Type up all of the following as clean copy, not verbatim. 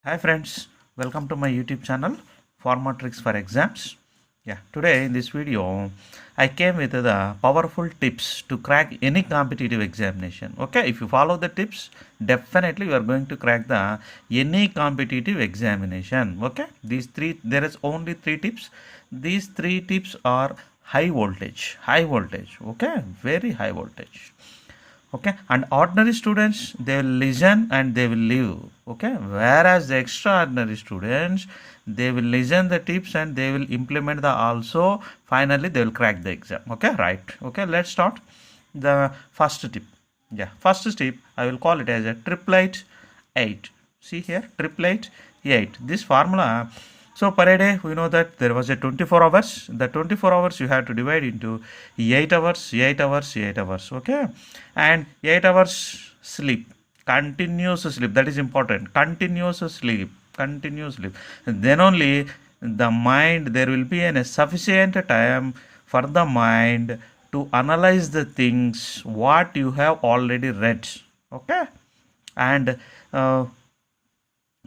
Hi friends, welcome to my YouTube channel Format Tricks for Exams. Today in this video I came with the powerful tips to crack any competitive examination. Okay, if you follow the tips, definitely you are going to crack the any competitive examination. Okay, there is only three tips. These three tips are high voltage. Okay, very high voltage. Okay, and ordinary students, they will listen and they will leave. Okay, whereas the extraordinary students, they will listen the tips and they will implement the also. Finally they will crack the exam. Okay, right. Okay, let's start the first tip. First tip, I will call it as a triplet 8. See here, triplet 8. This formula, so per day we know that there was a 24 hours. The 24 hours you have to divide into 8 hours, 8 hours, 8 hours. Okay, and 8 hours sleep, continuous sleep. That is important. Continuous sleep, continuous sleep. And then only the mind, there will be a sufficient time for the mind to analyze the things what you have already read. Okay, and uh,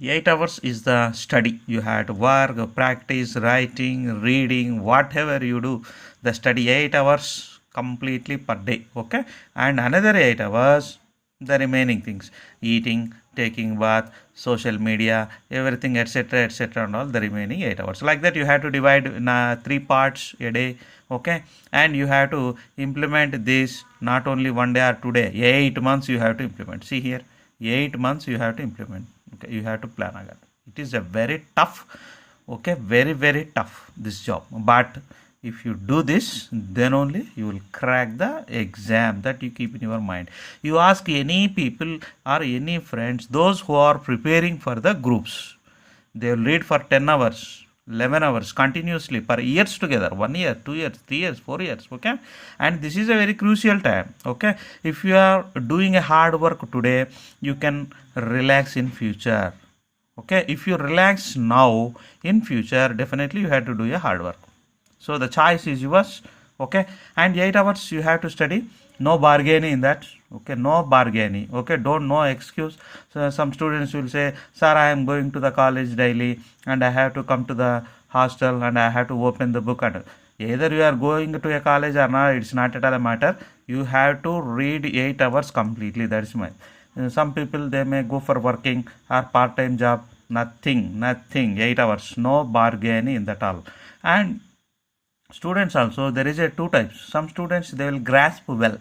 8 hours is the study. You have to work, practice, writing, reading, whatever you do, the study 8 hours completely per day. Okay, and another 8 hours, the remaining things, eating, taking bath, social media, everything, etc., etc., and all the remaining 8 hours. Like that, you have to divide in three parts a day. Okay, and you have to implement this not only one day or 2 day, 8 months you have to implement. See here, 8 months you have to implement. Okay, you have to plan again. It is a very tough, okay, very very tough this job, but if you do this, then only you will crack the exam. That you keep in your mind. You ask any people or any friends, those who are preparing for the groups, they will read for 10 hours, 11 hours continuously per years together, 1 year, 2 years, 3 years, 4 years. Okay, and this is a very crucial time. Okay, if you are doing a hard work today, you can relax in future. Okay, if you relax now, in future definitely you have to do a hard work. So the choice is yours. Okay, and 8 hours you have to study. No bargaining in that. Okay, no bargaining. Okay, don't, no excuse. So some students will say, sir, I am going to the college daily and I have to come to the hostel and I have to open the book. And either you are going to a college or not, it's not at all a matter. You have to read 8 hours completely. That's my. Some people, they may go for working or part-time job. Nothing. 8 hours. No bargaining in that all. And students also, there is a two types. Some students, they will grasp well,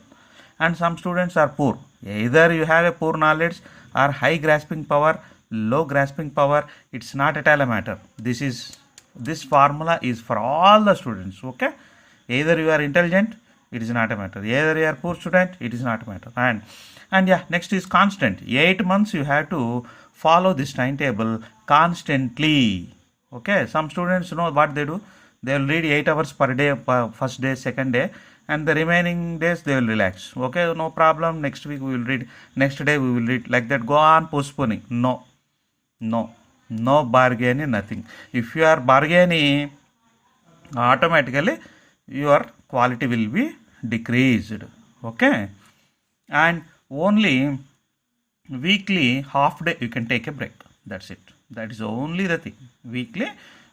and some students are poor. Either you have a poor knowledge or high grasping power, low grasping power. It's not at all a matter. This formula is for all the students. Okay, either you are intelligent, it is not a matter. Either you are poor student, it is not a matter. And yeah, next is constant. 8 months you have to follow this timetable constantly. Okay, some students know what they do. They will read 8 hours per day, first day, second day, and the remaining days they will relax. Okay, no problem. Next week we will read. Next day we will read. Like that, go on postponing. No bargaining, nothing. If you are bargaining, automatically your quality will be decreased. Okay, and only weekly half day you can take a break. That's it. That is only the thing. Weekly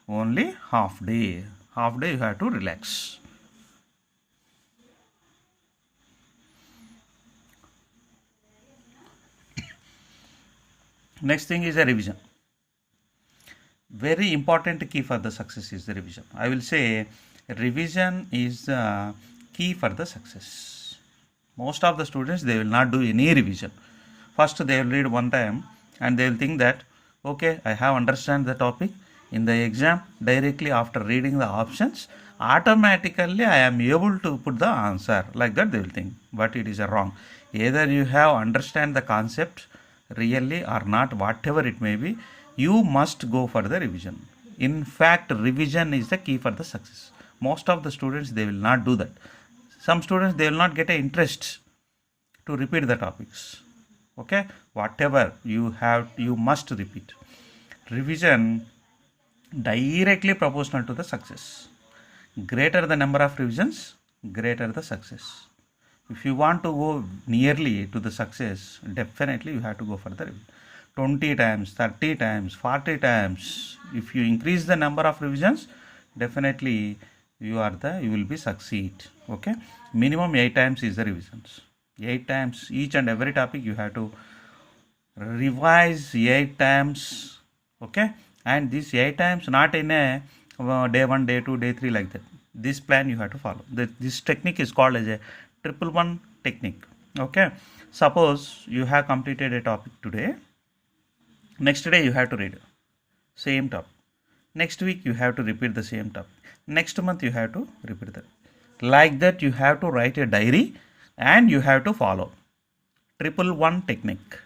only half day. Half day you have to relax. Next thing is a revision. Very important key for the success is the revision. I will say revision is the key for the success. Most of the students, they will not do any revision. First they will read one time and they will think that, okay, I have understand the topic. In the exam, directly after reading the options, automatically I am able to put the answer. Like that they will think, but it is a wrong. Either you have understand the concept really or not, whatever it may be, you must go for the revision. In fact, revision is the key for the success. Most of the students, they will not do that. Some students, they will not get an interest to repeat the topics. Okay, whatever you have, you must repeat. Revision directly proportional to the success. Greater the number of revisions, greater the success. If you want to go nearly to the success, definitely you have to go for the revision. 20 times, 30 times, 40 times. If you increase the number of revisions, definitely you will be succeed. Okay, minimum 8 times is the revisions. 8 times each and every topic you have to revise 8 times. Okay, and this 8 times not in a day 1, day 2, day 3 like that. This plan you have to follow. This technique is called as a 111 technique. Okay, suppose you have completed a topic today. Next day you have to read same topic. Next week you have to repeat the same topic. Next month you have to repeat that. Like that you have to write a diary and you have to follow 111 technique.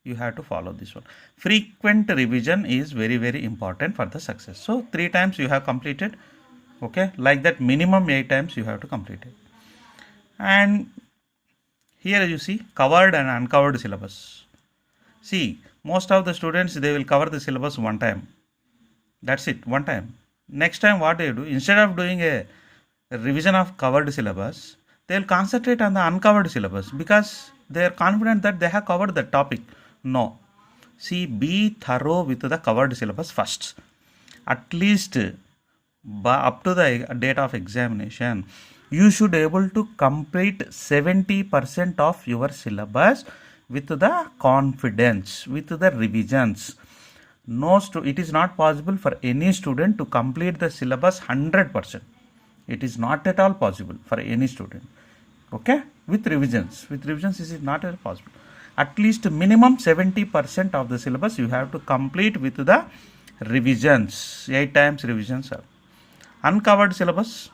You have to follow this one. Frequent revision is very, very important for the success. So 3 times you have completed. Okay, like that minimum 8 times you have to complete it. And here you see covered and uncovered syllabus. See, most of the students, they will cover the syllabus one time. That's it, one time. Next time what they do, instead of doing a revision of covered syllabus, they will concentrate on the uncovered syllabus because they are confident that they have covered the topic. No. See, be thorough with the covered syllabus first. At least up to the date of examination, you should able to complete 70% of your syllabus with the confidence, with the revisions. It is not possible for any student to complete the syllabus 100%. It is not at all possible for any student. Okay, with revisions it is not at all possible. At least minimum 70% of the syllabus you have to complete with the revisions. 8 times revisions are. Uncovered syllabus,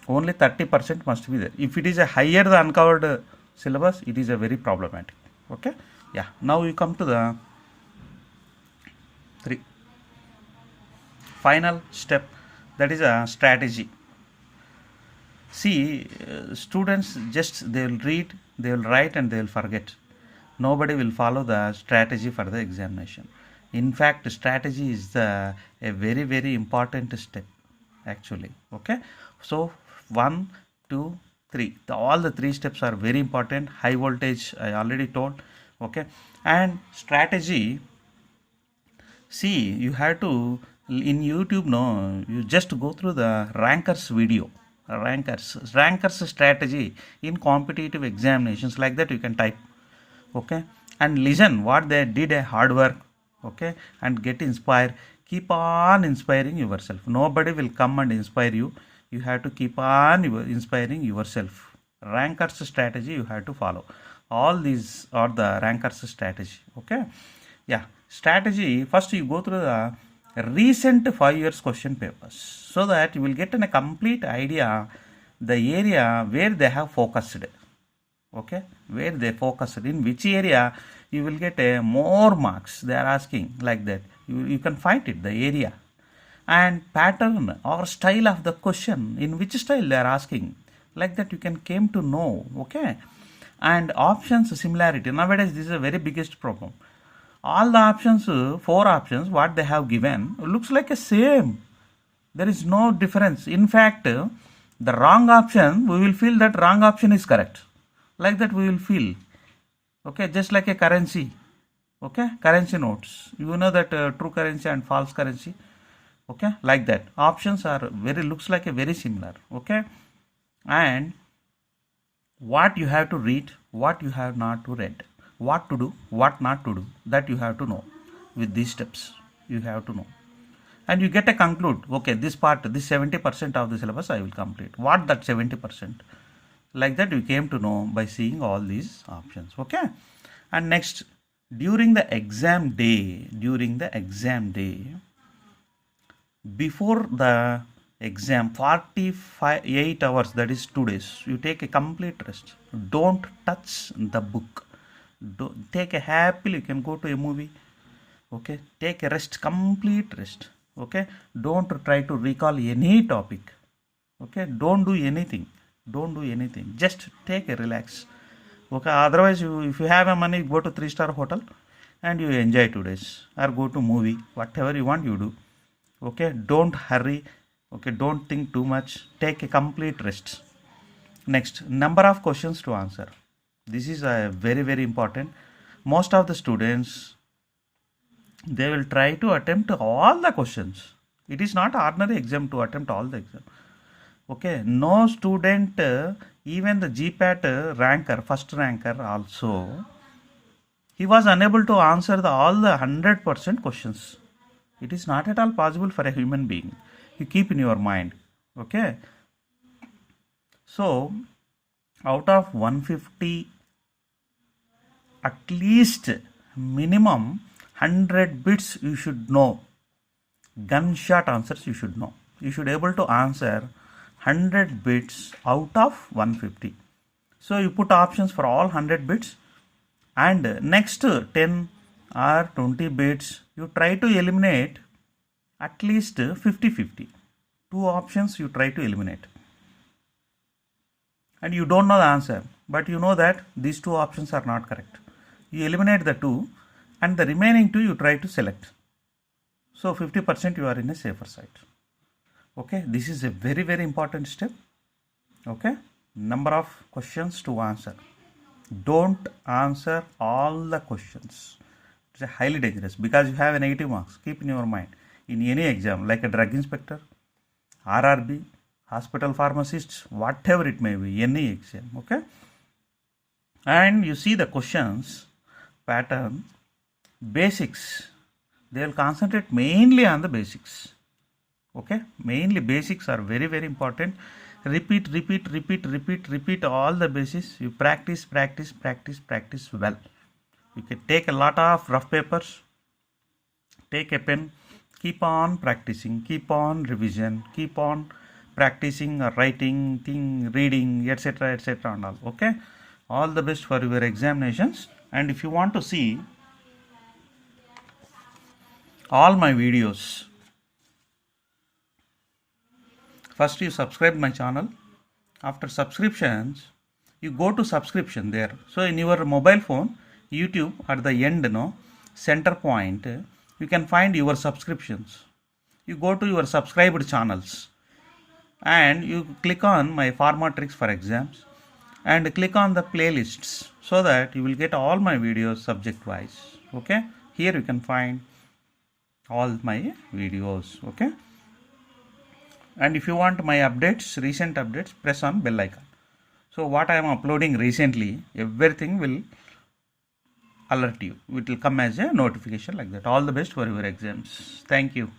only 30% must be there. If it is a higher the uncovered syllabus, it is a very problematic. Okay, yeah. Now we come to the final step, that is a strategy. See, students just they will read, they will write and they will forget. Nobody will follow the strategy for the examination. In fact, strategy is a very, very important step actually. Okay, so 1, 2, 3, all the 3 steps are very important. High voltage I already told. Okay, and strategy, see, you have to, in YouTube, no, you just go through the rankers video. Rankers strategy in competitive examinations, like that you can type. Okay, and listen what they did a hard work. Okay, and get inspired. Keep on inspiring yourself. Nobody will come and inspire you. You have to keep on inspiring yourself. Rankers strategy you have to follow. All these are the rankers strategy. Okay, yeah. Strategy, first you go through the recent 5 years question papers, so that you will get a complete idea the area where they have focused. Okay, where they focused, in which area you will get more marks they are asking, like that you can find it, the area and pattern or style of the question, in which style they are asking, like that you can came to know. Okay, and options similarity, nowadays this is a very biggest problem. All the options, 4 options what they have given looks like a same. There is no difference. In fact, the wrong option, we will feel that wrong option is correct, like that we will feel. Okay, just like a currency. Okay, currency notes, you know that true currency and false currency. Okay, like that options are very, looks like a very similar. Okay, and what you have to read, what you have not to read, what to do, what not to do, that you have to know. With these steps you have to know, and you get a conclude. Okay, this part, this 70% of the syllabus I will complete. What that 70%, like that you came to know by seeing all these options. Okay, and next, during the exam day, before the exam, 48 hours, that is 2 days, you take a complete rest. Don't touch the book. Take a happily, you can go to a movie. Okay, take a rest, complete rest. Okay, don't try to recall any topic. Okay, don't do anything, just take a relax. Okay, otherwise if you have a money, go to 3-star hotel and you enjoy 2 days, or go to movie, whatever you want you do. Okay, don't hurry. Okay, don't think too much, take a complete rest. Next, number of questions to answer. This is a very, very important. Most of the students, they will try to attempt all the questions. It is not ordinary exam to attempt all the exam. Okay, no student, even the GPAT ranker, first ranker also, he was unable to answer all the 100% questions. It is not at all possible for a human being. You keep in your mind. Okay. So, out of 150, at least minimum 100 bits you should know. Gunshot answers you should know. You should able to answer 100 bits out of 150. So you put options for all 100 bits, and next 10 or 20 bits you try to eliminate at least 50-50. Two options you try to eliminate. And you don't know the answer, but you know that these two options are not correct. You eliminate the two, and the remaining two you try to select. So 50% you are in a safer side. Okay, this is a very, very important step. Okay, number of questions to answer. Don't answer all the questions. It's a highly dangerous because you have a negative marks. Keep in your mind. In any exam, like a drug inspector, RRB, hospital pharmacists, whatever it may be, any exam. Okay, and you see the questions pattern, basics. They will concentrate mainly on the basics. Okay, mainly basics are very, very important. Repeat all the basics. You practice well. You can take a lot of rough papers, take a pen, keep on practicing, keep on revision, keep on practicing writing, reading, etc. and all. Okay, all the best for your examinations. And if you want to see all my videos, first you subscribe my channel. After subscriptions, you go to subscription there. So in your mobile phone, YouTube at the end, center point, you can find your subscriptions. You go to your subscribed channels and you click on my Pharma Tricks for Exams and click on the playlists so that you will get all my videos subject wise. Okay, here you can find all my videos. Okay, and if you want my updates, recent updates, press on bell icon. So what I am uploading recently, everything will alert you. It will come as a notification like that. All the best for your exams. Thank you.